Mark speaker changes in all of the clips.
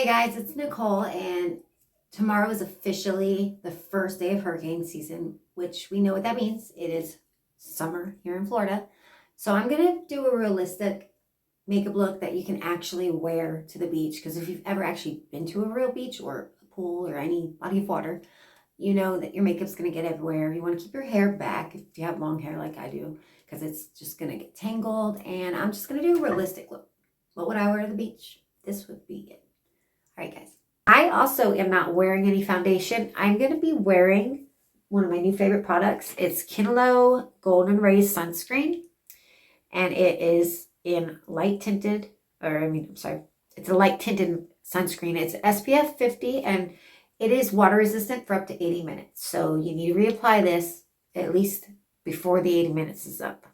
Speaker 1: Hey guys, it's Nicole, and tomorrow is officially the first day of hurricane season, which we know what that means. It is summer here in Florida. So I'm gonna do a realistic makeup look that you can actually wear to the beach. Because if you've ever actually been to a real beach or a pool or any body of water, you know that your makeup's gonna get everywhere. You want to keep your hair back if you have long hair like I do, because it's just gonna get tangled. And I'm just gonna do a realistic look. What would I wear to the beach? This would be it. All right, guys. I also am not wearing any foundation. I'm going to be wearing one of my new favorite products. It's Kinlo Golden Rays Sunscreen. And it is in light tinted, it's a light tinted sunscreen. It's SPF 50 and it is water resistant for up to 80 minutes. So you need to reapply this at least before the 80 minutes is up.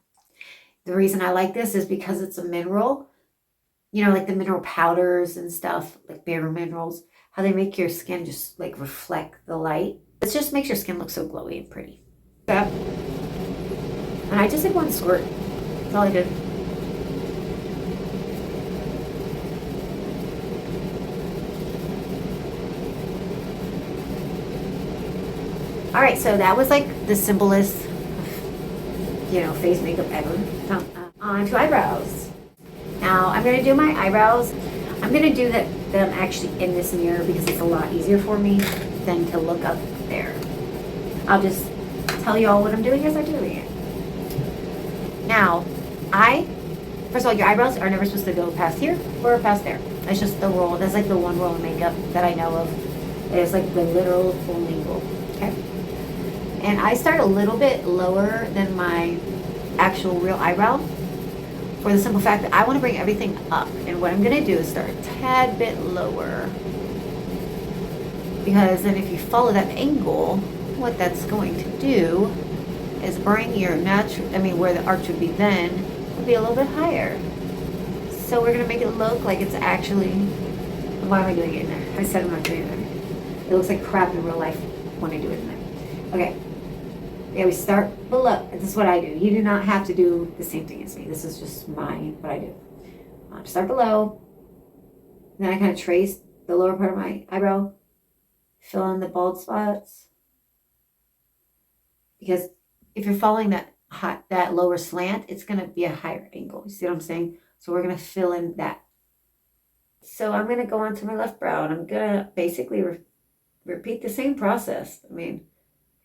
Speaker 1: The reason I like this is because it's a mineral. You know, like the mineral powders and stuff, like bare minerals, how they make your skin just like reflect the light. It just makes your skin look so glowy and pretty. Yeah. And I just did one squirt. That's all I did. All right, so that was like the simplest, face makeup ever. On to eyebrows. Now I'm going to do my eyebrows. I'm going to do them actually in this mirror because it's a lot easier for me than to look up there. I'll just tell you all what I'm doing as I'm doing it. Now, first of all, your eyebrows are never supposed to go past here or past there. That's just the rule. That's like the one rule of makeup that I know of. It's like the literal only rule. Okay. And I start a little bit lower than my actual real eyebrow, for the simple fact that I want to bring everything up. And what I'm going to do is start a tad bit lower. Because then if you follow that angle, what that's going to do is bring your where the arch would be then, would be a little bit higher. So we're going to make it look like it's actually, why am I doing it in there? I said I'm not doing it in there. It looks like crap in real life when I do it in there. Okay. Yeah, we start below. This is what I do. You do not have to do the same thing as me. This is just what I do. Start below. Then I kind of trace the lower part of my eyebrow. Fill in the bald spots. Because if you're following that lower slant, it's going to be a higher angle. You see what I'm saying? So we're going to fill in that. So I'm going to go on to my left brow. And I'm going to basically repeat the same process.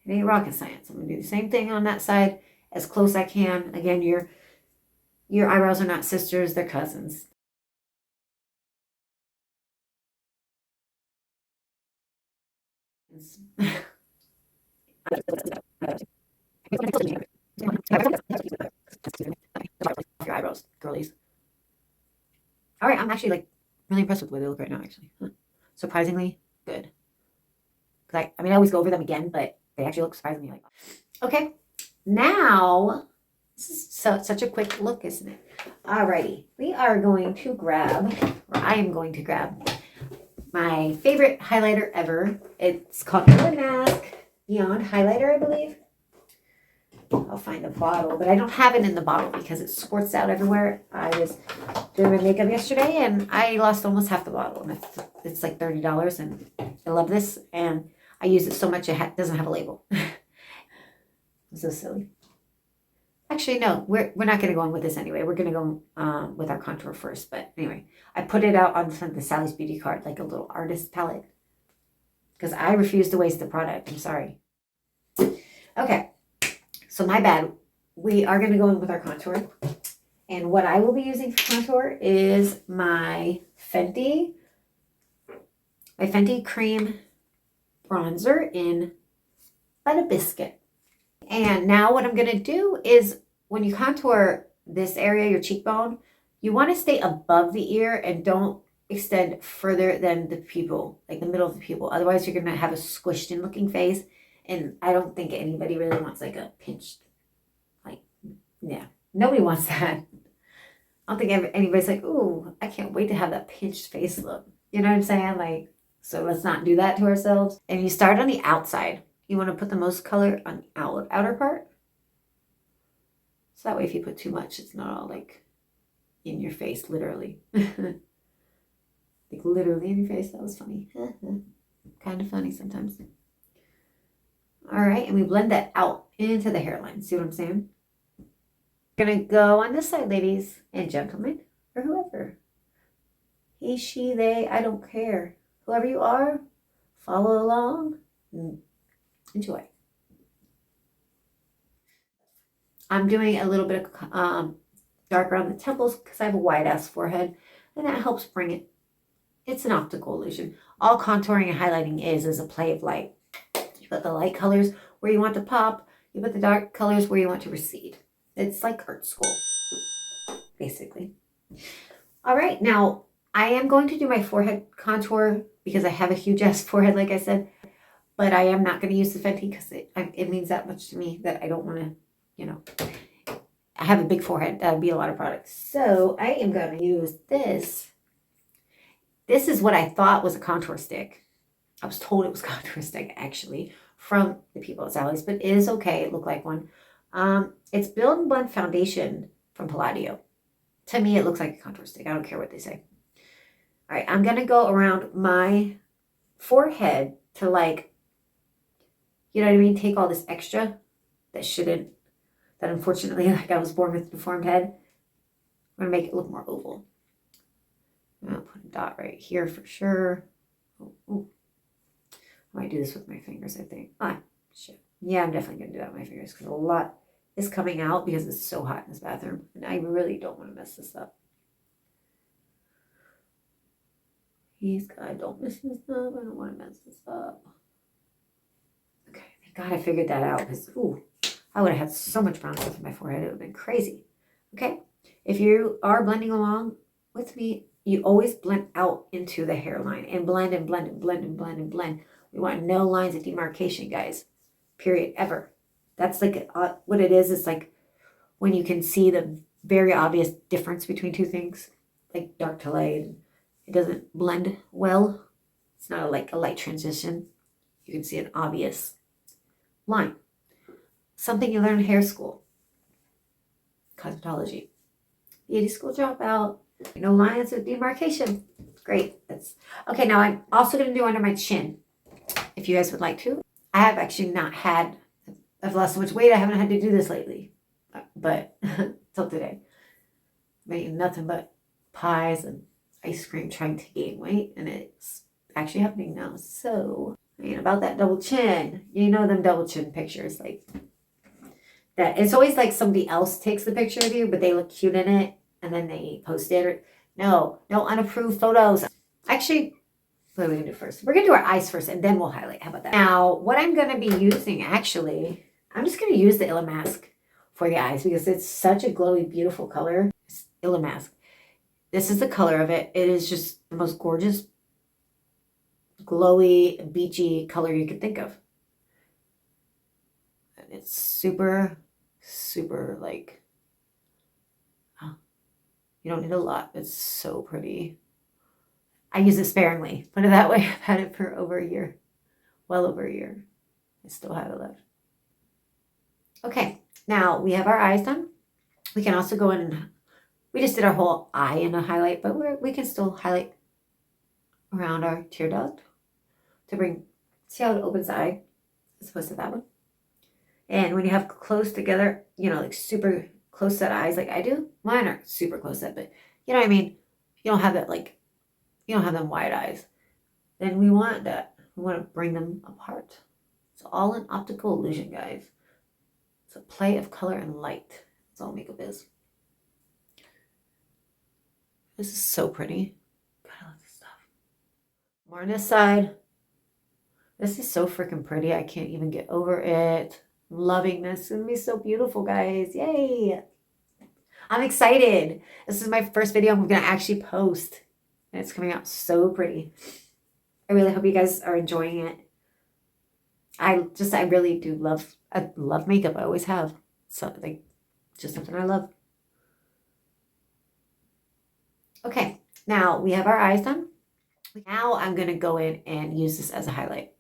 Speaker 1: It ain't rocket science. I'm going to do the same thing on that side as close as I can. Again, your eyebrows are not sisters, they're cousins. Your eyebrows, girlies. All right, I'm actually really impressed with the way they look right now, actually. Surprisingly good. I always go over them again, but they actually look surprisingly like. Okay, now, this is such a quick look, isn't it? Alrighty, we are going to grab, or I am going to grab, my favorite highlighter ever. It's called Glowy Mask Beyond Highlighter, I believe. I'll find the bottle, but I don't have it in the bottle because it squirts out everywhere. I was doing my makeup yesterday and I lost almost half the bottle. And it's like $30 and I love this. And I use it so much it doesn't have a label. I'm so silly. Actually, no, we're not going to go on with this anyway. We're going to go with our contour first. But anyway, I put it out on the Sally's Beauty card, like a little artist palette. Because I refuse to waste the product. I'm sorry. Okay. So my bad. We are going to go in with our contour. And what I will be using for contour is my Fenty Cream Bronzer in Butter Biscuit. And now what I'm going to do is when you contour this area, your cheekbone, you want to stay above the ear and don't extend further than the pupil, like the middle of the pupil. Otherwise, you're going to have a squished in looking face. And I don't think anybody really wants like a pinched, nobody wants that. I don't think anybody's like, ooh, I can't wait to have that pinched face look. You know what I'm saying? So let's not do that to ourselves. And you start on the outside. You want to put the most color on the outer part. So that way if you put too much, it's not all in your face, literally. The Like literally in your face. That was funny. Kind of funny sometimes. All right, and we blend that out into the hairline. See what I'm saying? Gonna go on this side, ladies and gentlemen, or whoever. He, she, they, I don't care. Whoever you are, follow along. Enjoy. I'm doing a little bit of dark around the temples because I have a wide ass forehead, and that helps bring it. It's an optical illusion. All contouring and highlighting is a play of light. You put the light colors where you want to pop. You put the dark colors where you want to recede. It's like art school, basically. All right, now I am going to do my forehead contour because I have a huge ass forehead, like I said, but I am not going to use the Fenty because it means that much to me that I don't want to, I have a big forehead. That would be a lot of products. So I am going to use this. This is what I thought was a contour stick. I was told it was a contour stick, actually, from the people at Sally's, but it is okay. It looked like one. It's Build and Blend Foundation from Palladio. To me, it looks like a contour stick. I don't care what they say. All right, I'm going to go around my forehead to you know what I mean? Take all this extra that unfortunately, like I was born with a deformed head. I'm going to make it look more oval. I'm going to put a dot right here for sure. Ooh. I might do this with my fingers, I think. Ah, shit. Yeah, I'm definitely going to do that with my fingers because a lot is coming out because it's so hot in this bathroom. And I really don't want to mess this up. Don't mess this up. I don't want to mess this up. Okay, thank God I figured that out because, I would have had so much brown stuff in my forehead. It would have been crazy. Okay, if you are blending along with me, you always blend out into the hairline and blend and blend and blend and blend and blend. We want no lines of demarcation, guys. Period. Ever. That's like what it is. It's like when you can see the very obvious difference between two things, like dark to light. It doesn't blend well. It's not like a light transition. You can see an obvious line. Something you learn in hair school. Cosmetology. Beauty school dropout. No lines of demarcation. Great. Okay. Now I'm also going to do under my chin. If you guys would like to. I have actually I've lost so much weight. I haven't had to do this lately. But till today. I'm eating nothing but pies and ice cream trying to gain weight. And it's actually happening now. So, about that double chin. You know them double chin pictures. Like that. It's always like somebody else takes the picture of you, but they look cute in it. And then they post it. No unapproved photos. Actually, what are we going to do first? We're going to do our eyes first, and then we'll highlight. How about that? Now, what I'm going to be using, actually, I'm just going to use the Illumask for the eyes because it's such a glowy, beautiful color. It's Illumask. This is the color of it. It is just the most gorgeous, glowy, beachy color you could think of. And it's super, super, you don't need a lot. It's so pretty. I use it sparingly. Put it that way. I've had it for over a year. Well over a year. I still have it left. Okay. Now we have our eyes done. We can also go in and we just did our whole eye in a highlight, but we can still highlight around our tear duct to see how it opens the eye as opposed to that one. And when you have close together, like super close set eyes like I do, mine are super close set, but you know what I mean? You don't have that you don't have them wide eyes. Then we want that. We want to bring them apart. It's all an optical illusion, guys. It's a play of color and light. That's all makeup is. This is so pretty. God, I love this stuff. More on this side. This is so freaking pretty. I can't even get over it. I'm loving this. It's going to be so beautiful, guys. Yay. I'm excited. This is my first video I'm going to actually post. And it's coming out so pretty. I really hope you guys are enjoying it. I really do I love makeup. I always have. So, just something I love. Okay, now we have our eyes done. Now I'm going to go in and use this as a highlight.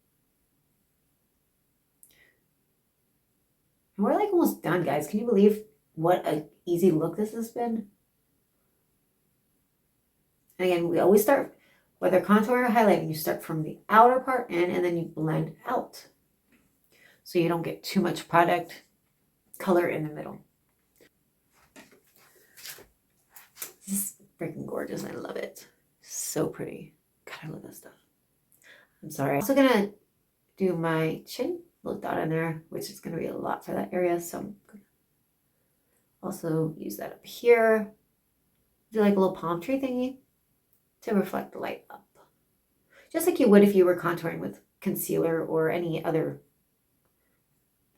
Speaker 1: And we're almost done, guys. Can you believe what an easy look this has been? And again, we always start whether contour or highlighting, you start from the outer part in and then you blend out. So you don't get too much product color in the middle. This is freaking gorgeous. I love it. So pretty. God, I love this stuff. I'm sorry. I'm also gonna do my chin, little dot in there, which is gonna be a lot for that area. So I'm gonna also use that up here. Do like a little palm tree thingy to reflect the light up. Just like you would if you were contouring with concealer or any other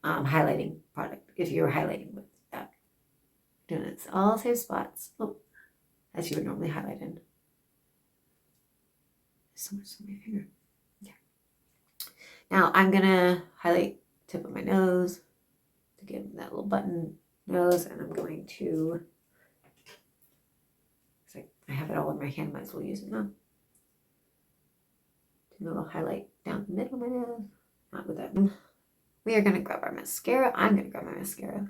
Speaker 1: highlighting product. If you were highlighting with that. Doing it all the same spots. Oh, as you would normally highlight in. So much on my finger. Yeah. Now I'm gonna highlight tip of my nose to give that little button nose, and I'm going to, I have it all in my hand, might as well use it now. Do a little highlight down the middle of my nose. Not with that. We are gonna grab our mascara. I'm gonna grab my mascara.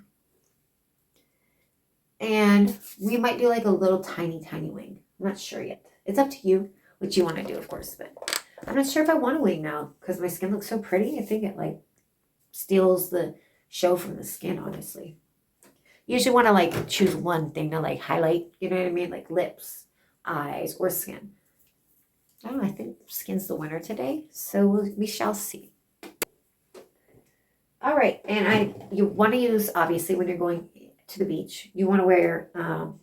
Speaker 1: And we might do like a little tiny wing. I'm not sure yet. It's up to you what you want to do, of course, but I'm not sure if I want a wing now because my skin looks so pretty. I think it like steals the show from the skin, honestly. You usually want to like choose one thing to like highlight, you know what I mean? Like lips, eyes, or skin. I don't know, I think skin's the winner today, so we shall see. All right, and you want to use, obviously, when you're going to the beach, you want to wear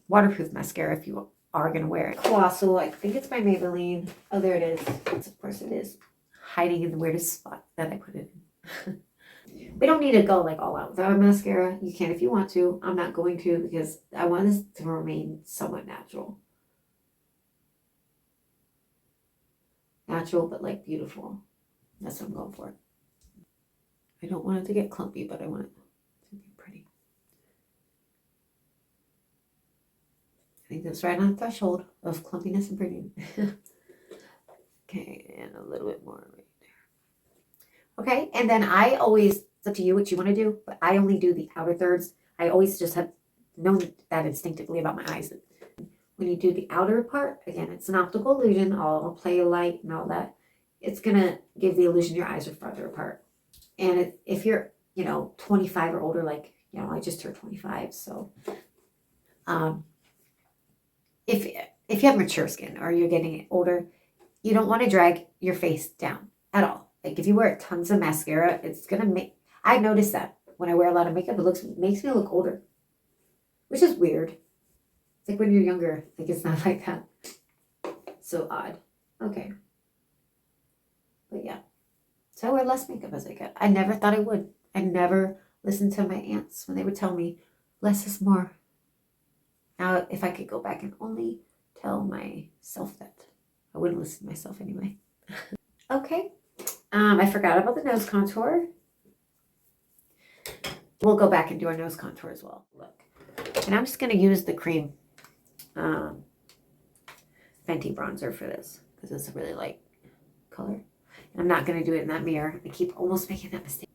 Speaker 1: waterproof mascara if you are going to wear it. Colossal, I think it's by Maybelline. Oh, there it is. Of course it is. Hiding in the weirdest spot that I put it in. We don't need to go like all out with our mascara. You can if you want to. I'm not going to because I want this to remain somewhat natural. Natural, but like beautiful. That's what I'm going for. I don't want it to get clumpy, but I want it to be pretty. I think that's right on the threshold of clumpiness and pretty. Okay, and a little bit more right there. Okay, and then I always, it's up to you what you want to do, but I only do the outer thirds. I always just have known that instinctively about my eyes. When you do the outer part, again, it's an optical illusion. I'll play a light and all that. It's going to give the illusion your eyes are farther apart. And if you're, 25 or older, like, I just turned 25. So if you have mature skin or you're getting older, you don't want to drag your face down at all. Like if you wear tons of mascara, it's going to make, I noticed that when I wear a lot of makeup, it makes me look older, which is weird. It's like when you're younger, like it's not like that. So odd. Okay. But yeah. So I wear less makeup as I get. I never thought I would. I never listened to my aunts when they would tell me less is more. Now, if I could go back and only tell myself that, I wouldn't listen to myself anyway. Okay. I forgot about the nose contour. We'll go back and do our nose contour as well. Look. And I'm just going to use the cream Fenty bronzer for this because it's a really light color. And I'm not going to do it in that mirror. I keep almost making that mistake.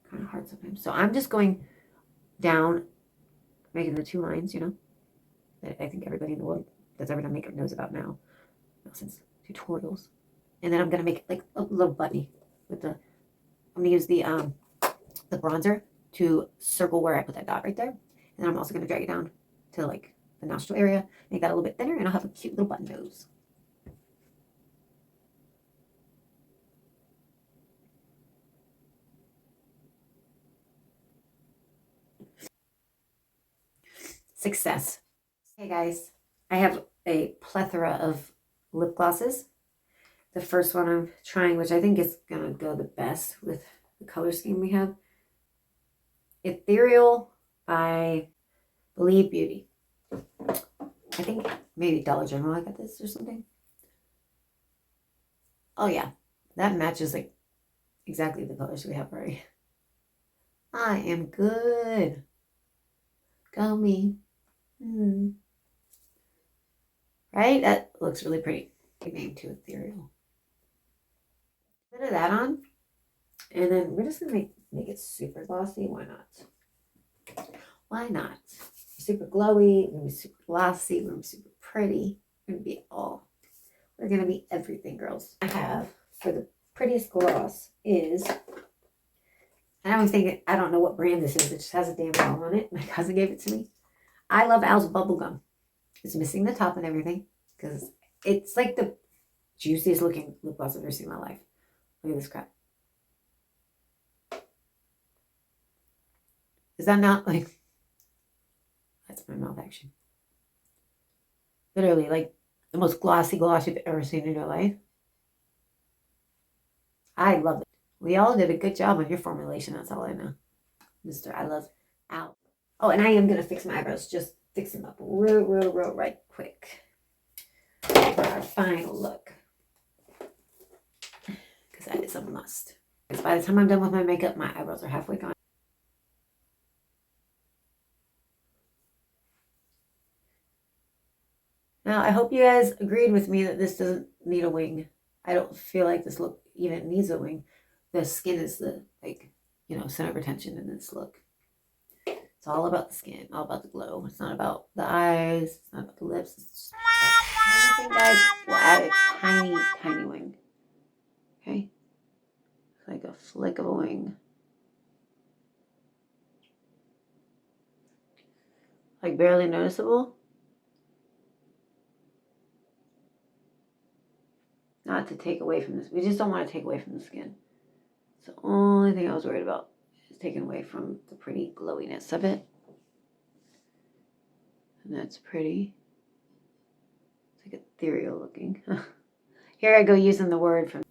Speaker 1: Kind of hard sometimes. So I'm just going down, making the two lines, that I think everybody in the world that's ever done makeup knows about now since tutorials. And then I'm going to make it like a little bunny with I'm going to use the bronzer to circle where I put that dot right there. And then I'm also going to drag it down to like the nostril area, make that a little bit thinner, and I'll have a cute little button nose. Success. Hey guys, I have a plethora of lip glosses. The first one I'm trying, which I think is going to go the best with the color scheme we have. Ethereal by Believe Beauty. I think maybe Dollar General I got this or something. Oh yeah, that matches like exactly the colors we have already. I am good. Go me. Right? That looks really pretty. Big name too, Ethereal. A bit of that on. And then we're just going to make it super glossy. Why not? Why not? Super glowy. We're going to be super glossy. We're going to be super pretty. We're going to be all They're going to be everything, girls. I have for the prettiest gloss is, I don't know what brand this is. It just has a damn ball on it. My cousin gave it to me. I love Al's Bubblegum. It's missing the top and everything because it's like the juiciest looking lip gloss I've ever seen in my life. Look at this crap. Is that not like, that's my mouth action. Literally like the most glossy gloss you've ever seen in your life. I love it. We all did a good job on your formulation. That's all I know. Mr. I love Al. Oh, and I am going to fix my eyebrows. Just fix them up real right quick for our final look. Because that is a must. Because by the time I'm done with my makeup, my eyebrows are halfway gone. Now, I hope you guys agreed with me that this doesn't need a wing. I don't feel like this look even needs a wing. The skin is the, like, you know, center of attention in this look. It's all about the skin, all about the glow. It's not about the eyes. It's not about the lips. It's just everything, guys. We'll add a tiny wing. Okay? Like a flick of a wing. Like barely noticeable. Not to take away from this. We just don't want to take away from the skin. It's the only thing I was worried about. Is taking away from the pretty glowiness of it. And that's pretty. It's like ethereal looking. Here I go using the word from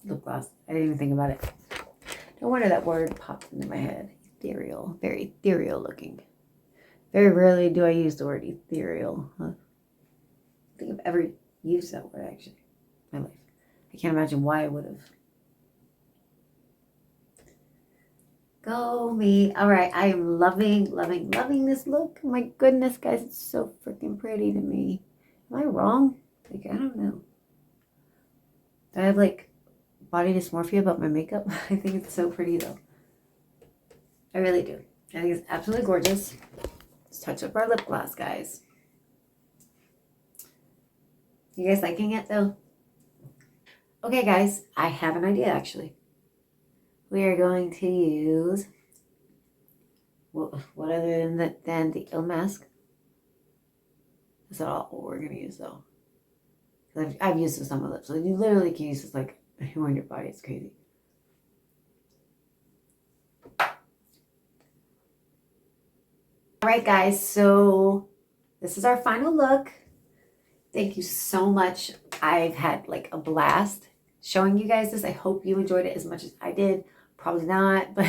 Speaker 1: lip gloss. I didn't even think about it. No wonder that word popped into my head. Ethereal. Very ethereal looking. Very rarely do I use the word ethereal. Huh? I think I've ever used that word actually in my life. I can't imagine why I would have. Go me. All right. I am loving this look. Oh my goodness, guys. It's so freaking pretty to me. Am I wrong? Like, I don't know. Do I have like body dysmorphia about my makeup? I think it's so pretty though. I really do. I think it's absolutely gorgeous. Let's touch up our lip gloss, guys. You guys liking it though? Okay, guys. I have an idea actually. We are going to use, what other than the ill mask? That's not all what we're going to use though. I've used this on my lips. So you literally can use this like anywhere on your body. It's crazy. All right, guys. So this is our final look. Thank you so much. I've had like a blast showing you guys this. I hope you enjoyed it as much as I did. Probably not, but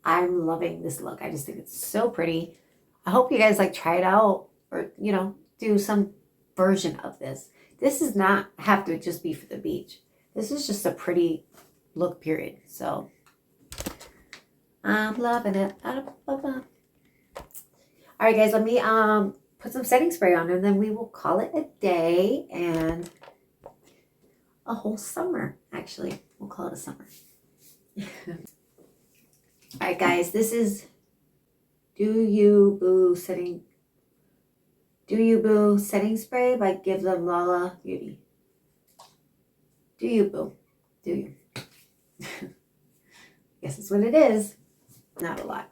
Speaker 1: I'm loving this look. I just think it's so pretty. I hope you guys like try it out or, you know, do some version of this. This does not have to just be for the beach. This is just a pretty look, period. So I'm loving it. All right, guys, let me put some setting spray on and then we will call it a day and a whole summer. Actually, we'll call it a summer. All right, guys, this is Do You Boo setting spray by Give Them Lala Beauty. Do you boo? Do you? Guess that's what it is. Not a lot.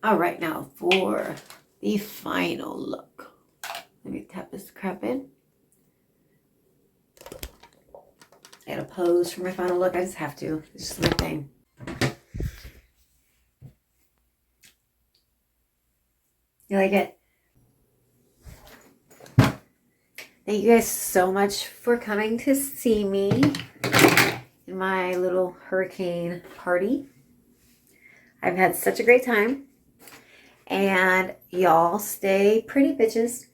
Speaker 1: All right, now for the final look. Let me tap this crap in. I gotta pose for my final look. I just have to. It's just my thing. You like it? Thank you guys so much for coming to see me in my little hurricane party. I've had such a great time. And y'all stay pretty, bitches.